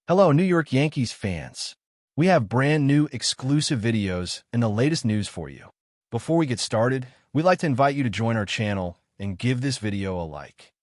Hello, New York Yankees fans. We have brand new exclusive videos and the latest news for you. Before we get started, we'd like to invite you to join our channel and give this video a like.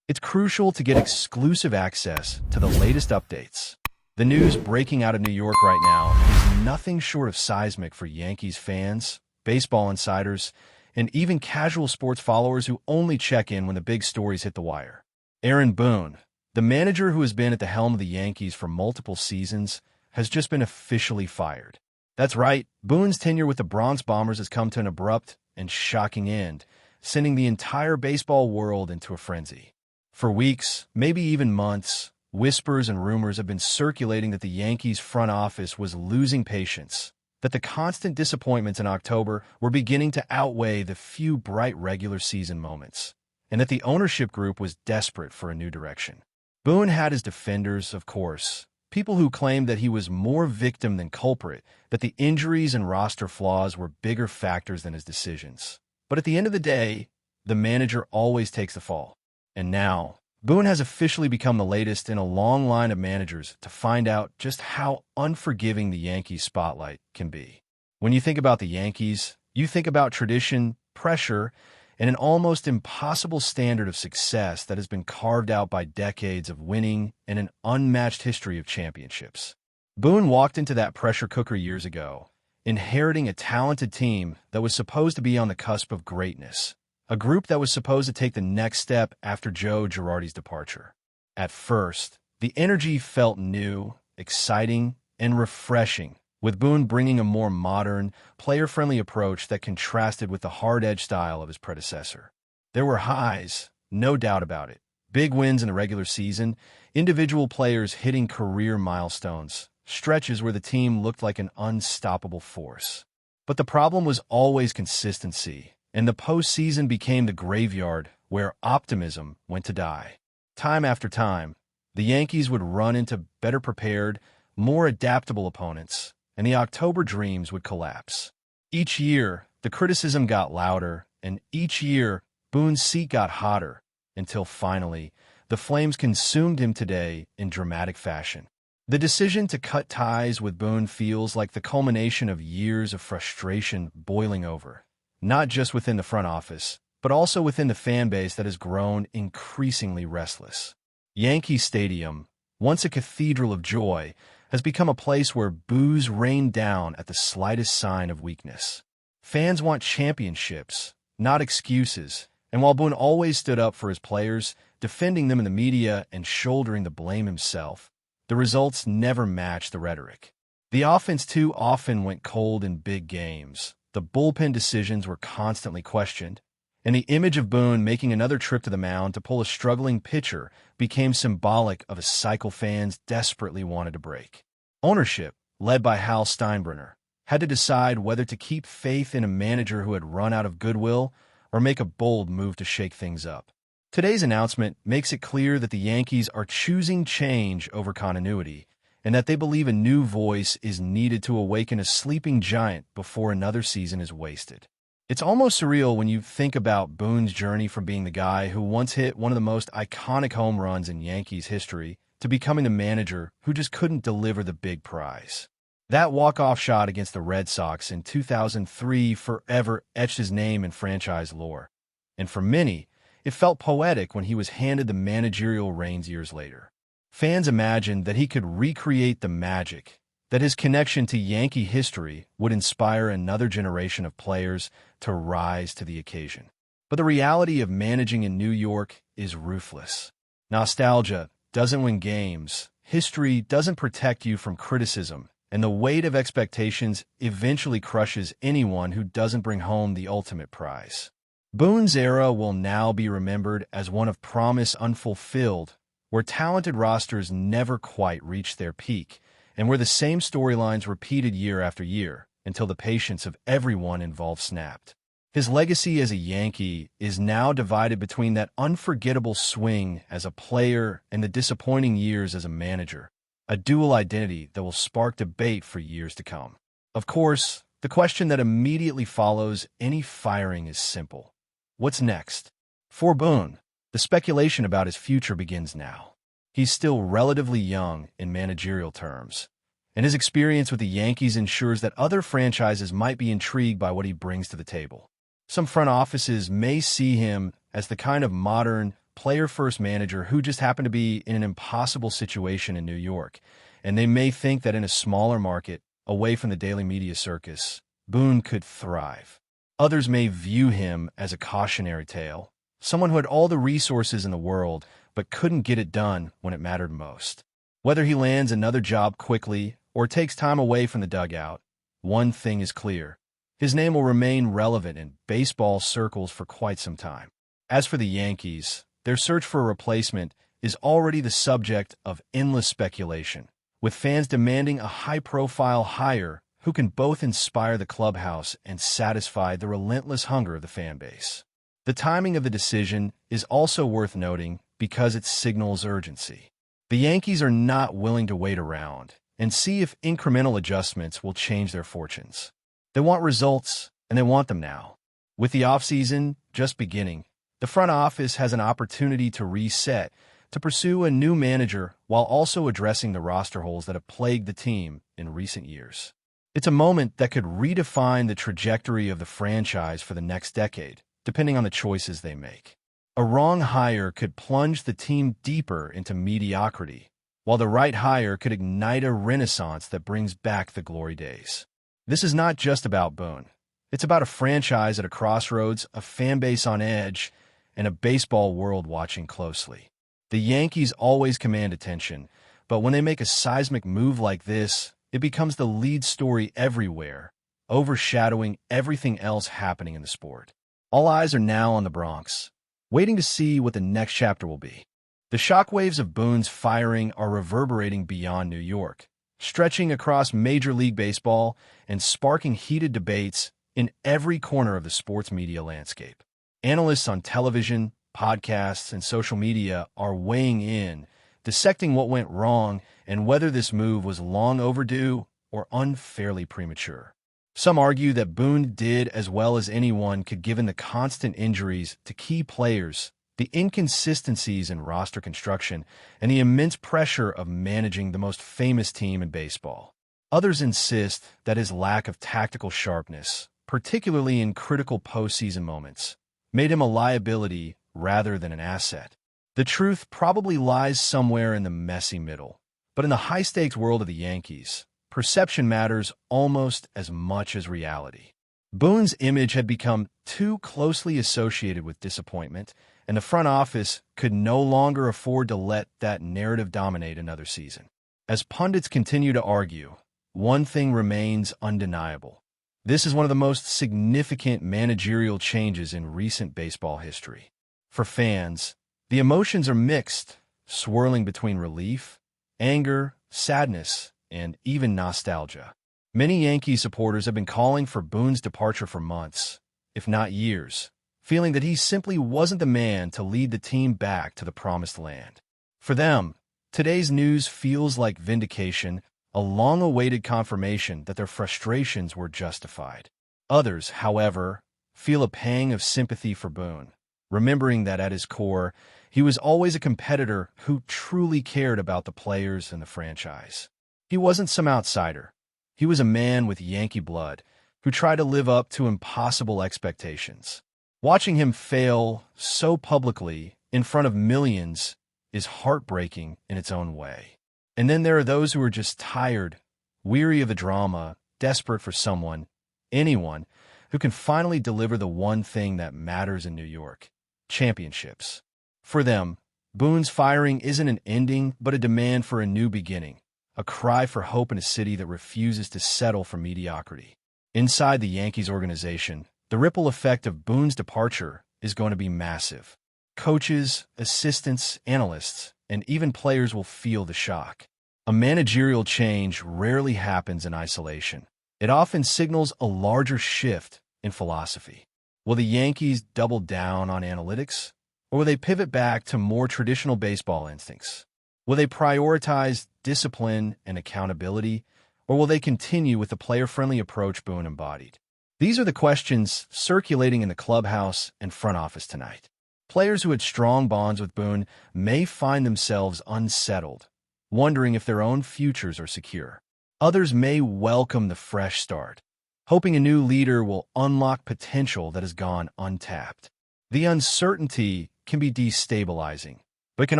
It's crucial to get exclusive access to the latest updates. The news breaking out of New York right now is nothing short of seismic for Yankees fans, baseball insiders, and even casual sports followers who only check in when the big stories hit the wire. Aaron Boone, the manager who has been at the helm of the Yankees for multiple seasons, has just been officially fired. That's right, Boone's tenure with the Bronx Bombers has come to an abrupt and shocking end, sending the entire baseball world into a frenzy. For weeks, maybe even months, whispers and rumors have been circulating that the Yankees front office was losing patience, that the constant disappointments in October were beginning to outweigh the few bright regular season moments, and that the ownership group was desperate for a new direction. Boone had his defenders, of course, people who claimed that he was more victim than culprit, that the injuries and roster flaws were bigger factors than his decisions. But at the end of the day, the manager always takes the fall. And now, Boone has officially become the latest in a long line of managers to find out just how unforgiving the Yankees spotlight can be. When you think about the Yankees, you think about tradition, pressure, and an almost impossible standard of success that has been carved out by decades of winning and an unmatched history of championships. Boone walked into that pressure cooker years ago, inheriting a talented team that was supposed to be on the cusp of greatness, a group that was supposed to take the next step after Joe Girardi's departure. At first, the energy felt new, exciting, and refreshing, with Boone bringing a more modern, player-friendly approach that contrasted with the hard-edged style of his predecessor. There were highs, no doubt about it. Big wins in the regular season, individual players hitting career milestones, stretches where the team looked like an unstoppable force. But the problem was always consistency, and the postseason became the graveyard where optimism went to die. Time after time, the Yankees would run into better prepared, more adaptable opponents, and the October dreams would collapse. Each year, the criticism got louder, and each year, Boone's seat got hotter, until finally, the flames consumed him today in dramatic fashion. The decision to cut ties with Boone feels like the culmination of years of frustration boiling over, not just within the front office, but also within the fan base that has grown increasingly restless. Yankee Stadium, once a cathedral of joy, has become a place where boos rain down at the slightest sign of weakness. Fans want championships, not excuses, and while Boone always stood up for his players, defending them in the media and shouldering the blame himself, the results never matched the rhetoric. The offense too often went cold in big games, the bullpen decisions were constantly questioned, and the image of Boone making another trip to the mound to pull a struggling pitcher became symbolic of a cycle fans desperately wanted to break. Ownership, led by Hal Steinbrenner, had to decide whether to keep faith in a manager who had run out of goodwill or make a bold move to shake things up. Today's announcement makes it clear that the Yankees are choosing change over continuity, and that they believe a new voice is needed to awaken a sleeping giant before another season is wasted. It's almost surreal when you think about Boone's journey from being the guy who once hit one of the most iconic home runs in Yankees history to becoming the manager who just couldn't deliver the big prize. That walk-off shot against the Red Sox in 2003 forever etched his name in franchise lore. And for many, it felt poetic when he was handed the managerial reins years later. Fans imagined that he could recreate the magic, that his connection to Yankee history would inspire another generation of players to rise to the occasion. But the reality of managing in New York is ruthless. Nostalgia doesn't win games, history doesn't protect you from criticism, and the weight of expectations eventually crushes anyone who doesn't bring home the ultimate prize. Boone's era will now be remembered as one of promise unfulfilled, where talented rosters never quite reached their peak, and where the same storylines repeated year after year until the patience of everyone involved snapped. His legacy as a Yankee is now divided between that unforgettable swing as a player and the disappointing years as a manager, a dual identity that will spark debate for years to come. Of course, the question that immediately follows any firing is simple. What's next? For Boone, the speculation about his future begins now. he's still relatively young in managerial terms, and his experience with the Yankees ensures that other franchises might be intrigued by what he brings to the table. Some front offices may see him as the kind of modern, player-first manager who just happened to be in an impossible situation in New York, and they may think that in a smaller market, away from the daily media circus, Boone could thrive. Others may view him as a cautionary tale, someone who had all the resources in the world but couldn't get it done when it mattered most. Whether he lands another job quickly or takes time away from the dugout, one thing is clear. His name will remain relevant in baseball circles for quite some time. As for the Yankees, their search for a replacement is already the subject of endless speculation, with fans demanding a high-profile hire who can both inspire the clubhouse and satisfy the relentless hunger of the fan base. The timing of the decision is also worth noting because it signals urgency. The Yankees are not willing to wait around and see if incremental adjustments will change their fortunes. They want results, and they want them now. With the offseason just beginning, the front office has an opportunity to reset, to pursue a new manager while also addressing the roster holes that have plagued the team in recent years. It's a moment that could redefine the trajectory of the franchise for the next decade, depending on the choices they make. A wrong hire could plunge the team deeper into mediocrity, while the right hire could ignite a renaissance that brings back the glory days. This is not just about Boone. It's about a franchise at a crossroads, a fan base on edge, and a baseball world watching closely. The Yankees always command attention, but when they make a seismic move like this, it becomes the lead story everywhere, overshadowing everything else happening in the sport. All eyes are now on the Bronx, waiting to see what the next chapter will be. The shockwaves of Boone's firing are reverberating beyond New York, stretching across Major League Baseball and sparking heated debates in every corner of the sports media landscape. Analysts on television, podcasts, and social media are weighing in, dissecting what went wrong and whether this move was long overdue or unfairly premature. Some argue that Boone did as well as anyone could given the constant injuries to key players, the inconsistencies in roster construction, and the immense pressure of managing the most famous team in baseball. Others insist that his lack of tactical sharpness, particularly in critical postseason moments, made him a liability rather than an asset. The truth probably lies somewhere in the messy middle. But in the high-stakes world of the Yankees, perception matters almost as much as reality. Boone's image had become too closely associated with disappointment, and the front office could no longer afford to let that narrative dominate another season. As pundits continue to argue, one thing remains undeniable. This is one of the most significant managerial changes in recent baseball history. For fans, the emotions are mixed, swirling between relief, anger, sadness, and even nostalgia. Many Yankee supporters have been calling for Boone's departure for months, if not years, feeling that he simply wasn't the man to lead the team back to the promised land. For them, today's news feels like vindication, a long-awaited confirmation that their frustrations were justified. Others, however, feel a pang of sympathy for Boone, remembering that at his core, he was always a competitor who truly cared about the players and the franchise. He wasn't some outsider. He was a man with Yankee blood who tried to live up to impossible expectations. Watching him fail so publicly in front of millions is heartbreaking in its own way. And then there are those who are just tired, weary of the drama, desperate for someone, anyone, who can finally deliver the one thing that matters in New York: championships. For them, Boone's firing isn't an ending, but a demand for a new beginning, a cry for hope in a city that refuses to settle for mediocrity. Inside the Yankees organization, the ripple effect of Boone's departure is going to be massive. Coaches, assistants, analysts, and even players will feel the shock. A managerial change rarely happens in isolation. It often signals a larger shift in philosophy. Will the Yankees double down on analytics? Or will they pivot back to more traditional baseball instincts? Will they prioritize discipline and accountability? Or will they continue with the player-friendly approach Boone embodied? These are the questions circulating in the clubhouse and front office tonight. Players who had strong bonds with Boone may find themselves unsettled, wondering if their own futures are secure. Others may welcome the fresh start, hoping a new leader will unlock potential that has gone untapped. The uncertainty can be destabilizing, but can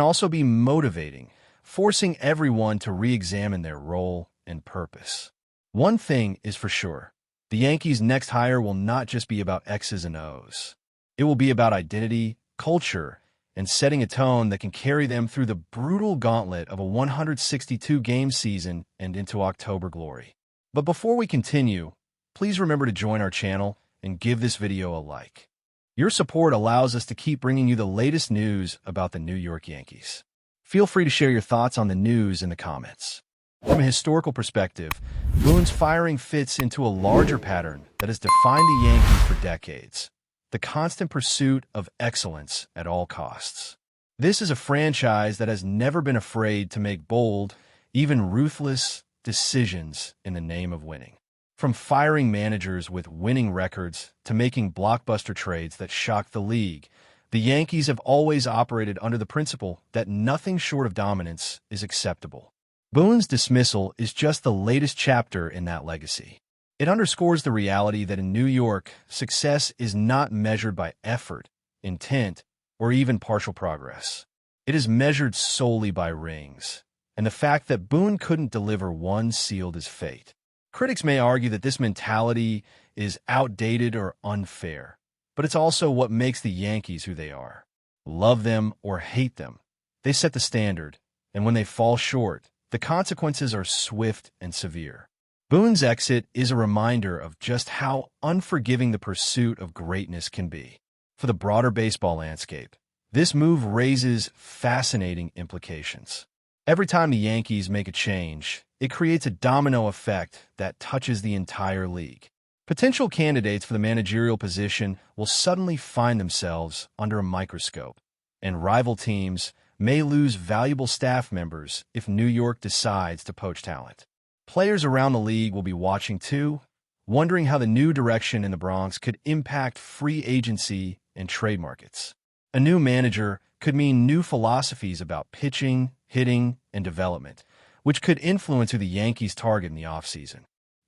also be motivating, forcing everyone to re-examine their role and purpose. One thing is for sure, the Yankees' next hire will not just be about X's and O's. It will be about identity, culture, and setting a tone that can carry them through the brutal gauntlet of a 162-game season and into October glory. But before we continue, please remember to join our channel and give this video a like. Your support allows us to keep bringing you the latest news about the New York Yankees. Feel free to share your thoughts on the news in the comments. From a historical perspective, Boone's firing fits into a larger pattern that has defined the Yankees for decades: the constant pursuit of excellence at all costs. This is a franchise that has never been afraid to make bold, even ruthless, decisions in the name of winning. From firing managers with winning records to making blockbuster trades that shock the league, the Yankees have always operated under the principle that nothing short of dominance is acceptable. Boone's dismissal is just the latest chapter in that legacy. It underscores the reality that in New York, success is not measured by effort, intent, or even partial progress. It is measured solely by rings, and the fact that Boone couldn't deliver one sealed his fate. Critics may argue that this mentality is outdated or unfair, but it's also what makes the Yankees who they are. Love them or hate them, they set the standard, and when they fall short, the consequences are swift and severe. Boone's exit is a reminder of just how unforgiving the pursuit of greatness can be. For the broader baseball landscape, this move raises fascinating implications. Every time the Yankees make a change, it creates a domino effect that touches the entire league. Potential candidates for the managerial position will suddenly find themselves under a microscope, and rival teams may lose valuable staff members if New York decides to poach talent. Players around the league will be watching too, wondering how the new direction in the Bronx could impact free agency and trade markets. A new manager could mean new philosophies about pitching, hitting, and development, which could influence who the Yankees target in the offseason.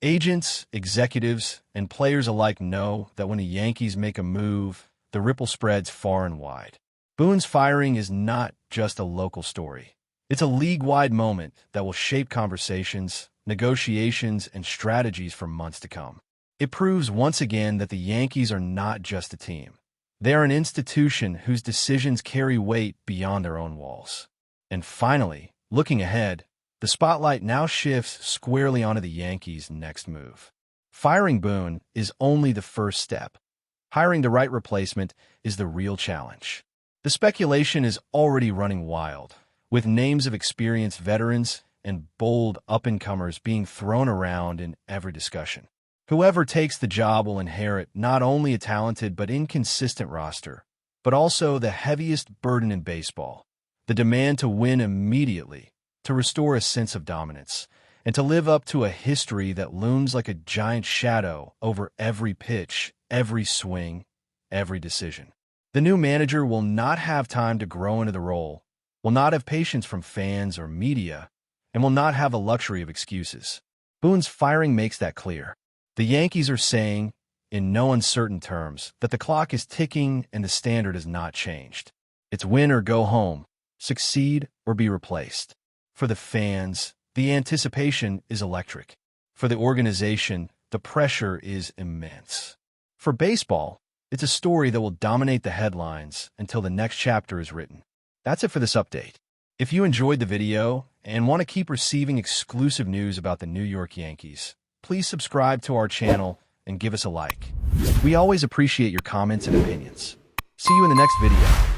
Agents, executives, and players alike know that when the Yankees make a move, the ripple spreads far and wide. Boone's firing is not just a local story. It's a league-wide moment that will shape conversations, negotiations, and strategies for months to come. It proves once again that the Yankees are not just a team. They are an institution whose decisions carry weight beyond their own walls. And finally, looking ahead, the spotlight now shifts squarely onto the Yankees' next move. Firing Boone is only the first step. Hiring the right replacement is the real challenge. The speculation is already running wild, with names of experienced veterans and bold up-and-comers being thrown around in every discussion. Whoever takes the job will inherit not only a talented but inconsistent roster, but also the heaviest burden in baseball: the demand to win immediately, to restore a sense of dominance, and to live up to a history that looms like a giant shadow over every pitch, every swing, every decision. The new manager will not have time to grow into the role, will not have patience from fans or media, and will not have the luxury of excuses. Boone's firing makes that clear. The Yankees are saying, in no uncertain terms, that the clock is ticking and the standard has not changed. It's win or go home, succeed or be replaced. For the fans, the anticipation is electric. For the organization, the pressure is immense. For baseball, it's a story that will dominate the headlines until the next chapter is written. That's it for this update. If you enjoyed the video and want to keep receiving exclusive news about the New York Yankees, please subscribe to our channel and give us a like. We always appreciate your comments and opinions. See you in the next video.